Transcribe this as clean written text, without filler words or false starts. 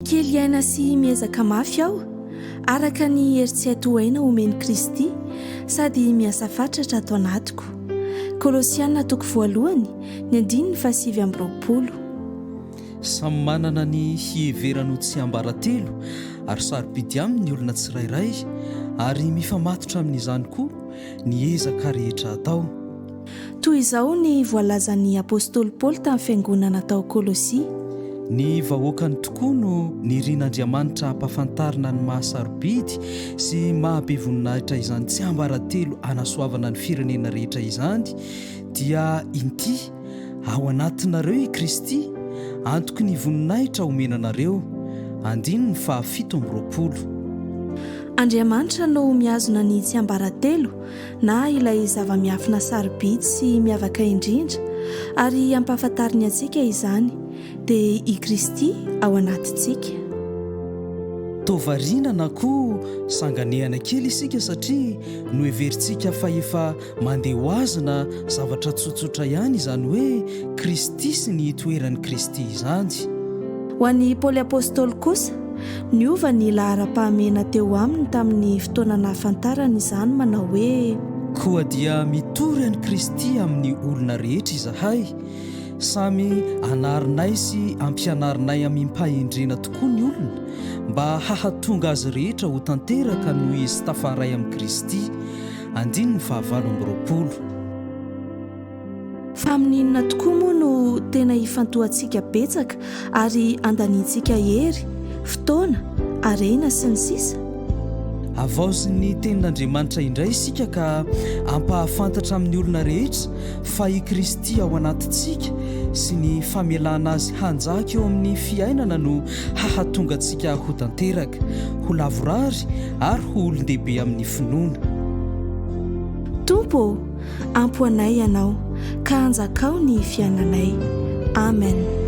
kely aina sy miezaka mafy aho araka ny heritseatoaina omeny Kristy sady miasa fatratra ato anatiko. Kolosiana 3:1-9. Samy manana ny hieverano tsy ambaratelo ary sarobidy aminy olona tsirairay ary mifamatotra amin'izany koa ny ezaka rehetra atao. Toy izao ny voalazan'ny apôstôly Paoly tamin'ny fiangonana tao Kolosia. Ny vahoakany tokoa no nirian'Andriamanitra hampafantarina ny mahasarobidy sy mahabe voninahitra izany tsy ambaratelo hanasoavana ny firenena rehetra izany dia inty ao anatinareo i Kristy antoko ny voninahitra omenanareo. 7:20. Andriamanitra no mihazona ny tsy ambaratelo na ilay zava-miafina sarobidy sy miavaka indrindra ary ampahafantariny antsika izany dia i Kristy ao anatintsika. Tovarina na koa sanganehana kely isika satria no heverintsika fa efa mandeha ho azy na zavatra tsotsotra ihany izany hoe Kristy sy ny toeran'ny Kristy izany. Ho an'ny Paoly apôstôly kosa niova ny lahara-pahamena teo aminy tamin'ny fotoana nahafantarana izany manao hoe koa dia mitory an'i Kristy amin'ny olona rehetra izahay, samy anarinay sy ampianarinay amin'ny mpahendrena tokoa ny olona mba hahatonga azy rehetra ho tanteraka noho izy tafaray amin'i Kristy. 9:20. Fa amin'inona tokoa moa no tena hifantohantsika betsaka ary andaniantsika hery, fotoana, harena sy ny sisa? Avaozin'ny tenin'Andriamanitra indray isika ka ampahafantatra amin'ny olona rehetra fa i Kristy ao anatintsika sy ny famelana azy hanjaka eo amin'ny fiainana no hahatonga antsika ho tanteraka, ho lavorary ary ho olon-dehibe amin'ny finoana. Tompo, ampo anay ianao ka hanjakao ny fiainanay. Amen.